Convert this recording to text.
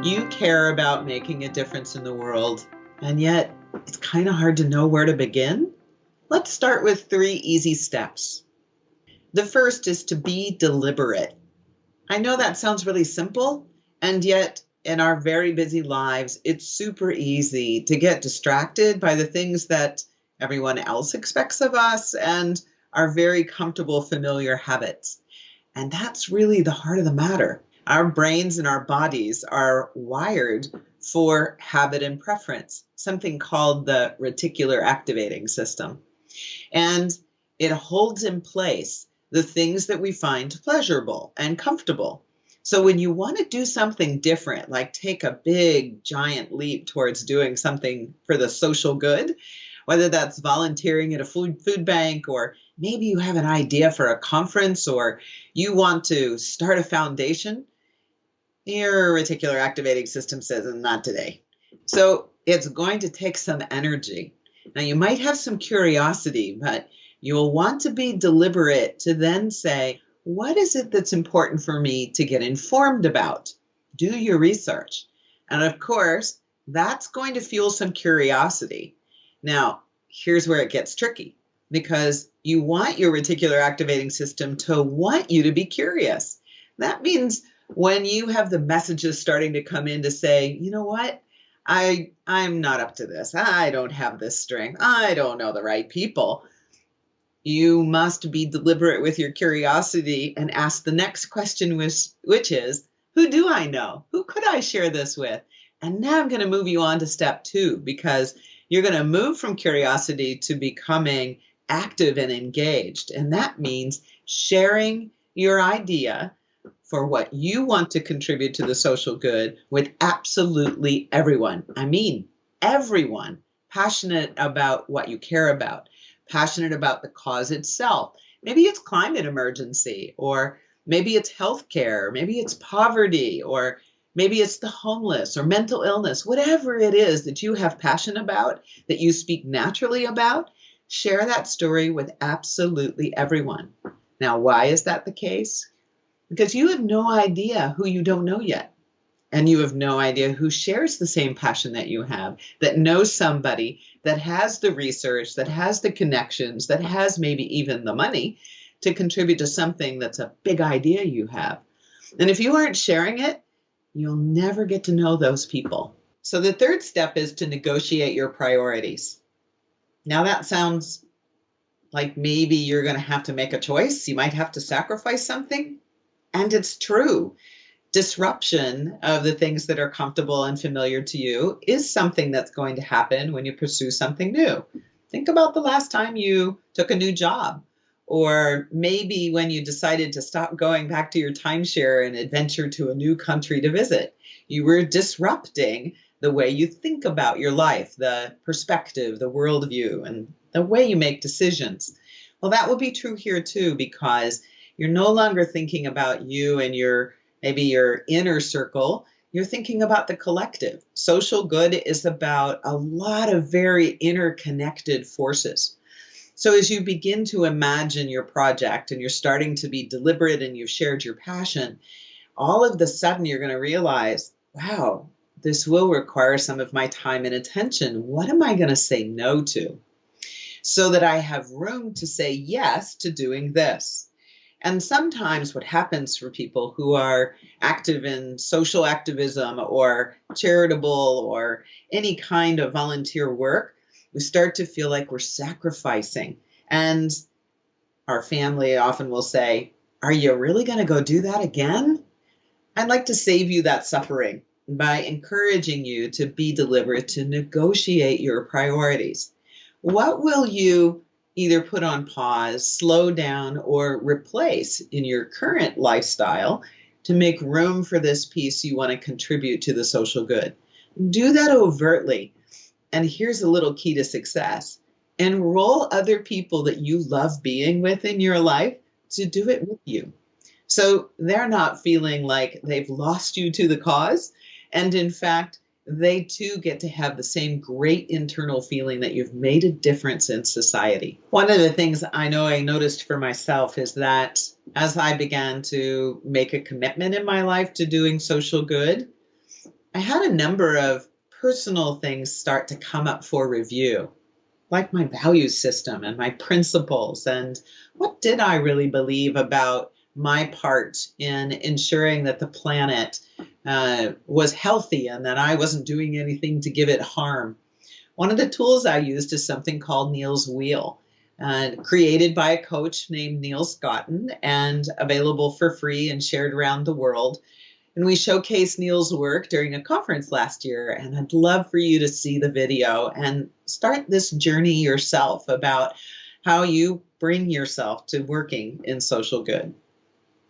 You care about making a difference in the world, and yet it's kind of hard to know where to begin. Let's start with 3 easy steps. The first is to be deliberate. I know that sounds really simple, and yet in our very busy lives, it's super easy to get distracted by the things that everyone else expects of us and our very comfortable, familiar habits. And that's really the heart of the matter. Our brains and our bodies are wired for habit and preference, something called the reticular activating system. And it holds in place the things that we find pleasurable and comfortable. So when you want to do something different, like take a big, giant leap towards doing something for the social good, whether that's volunteering at a food bank, or maybe you have an idea for a conference, or you want to start a foundation, your reticular activating system says, not today. So it's going to take some energy. Now, you might have some curiosity, but you'll want to be deliberate to then say, what is it that's important for me to get informed about? Do your research. And of course, that's going to fuel some curiosity. Now, here's where it gets tricky, because you want your reticular activating system to want you to be curious. That means when you have the messages starting to come in to say, you know what, I'm not up to this. I don't have this strength. I don't know the right people. You must be deliberate with your curiosity and ask the next question, which is, who do I know? Who could I share this with? And now I'm going to move you on to step 2, because you're going to move from curiosity to becoming active and engaged. And that means sharing your idea for what you want to contribute to the social good with absolutely everyone. I mean, everyone passionate about what you care about, passionate about the cause itself. Maybe it's climate emergency, or maybe it's healthcare, maybe it's poverty, or maybe it's the homeless or mental illness. Whatever it is that you have passion about, that you speak naturally about, share that story with absolutely everyone. Now, why is that the case? Because you have no idea who you don't know yet. And you have no idea who shares the same passion that you have, that knows somebody, that has the research, that has the connections, that has maybe even the money to contribute to something that's a big idea you have. And if you aren't sharing it, you'll never get to know those people. So the third step is to negotiate your priorities. Now that sounds like maybe you're going to have to make a choice. You might have to sacrifice something. And it's true. Disruption of the things that are comfortable and familiar to you is something that's going to happen when you pursue something new. Think about the last time you took a new job, or maybe when you decided to stop going back to your timeshare and adventure to a new country to visit. You were disrupting the way you think about your life, the perspective, the worldview, and the way you make decisions. Well, that will be true here too, because you're no longer thinking about you and maybe your inner circle. You're thinking about the collective. Social good is about a lot of very interconnected forces. So as you begin to imagine your project and you're starting to be deliberate and you've shared your passion, all of a sudden you're going to realize, wow, this will require some of my time and attention. What am I going to say no to, so that I have room to say yes to doing this? And sometimes what happens for people who are active in social activism or charitable or any kind of volunteer work, we start to feel like we're sacrificing. And our family often will say, are you really going to go do that again? I'd like to save you that suffering by encouraging you to be deliberate, to negotiate your priorities. What will you either put on pause, slow down, or replace in your current lifestyle to make room for this piece you want to contribute to the social good? Do that overtly. And here's a little key to success. Enroll other people that you love being with in your life to do it with you. So they're not feeling like they've lost you to the cause. And in fact, they too get to have the same great internal feeling that you've made a difference in society. One of the things I know I noticed for myself is that as I began to make a commitment in my life to doing social good, I had a number of personal things start to come up for review, like my value system and my principles, and what did I really believe about my part in ensuring that the planet was healthy and that I wasn't doing anything to give it harm. One of the tools I used is something called Neil's Wheel, created by a coach named Neil Scotton and available for free and shared around the world. And we showcased Neil's work during a conference last year, and I'd love for you to see the video and start this journey yourself about how you bring yourself to working in social good.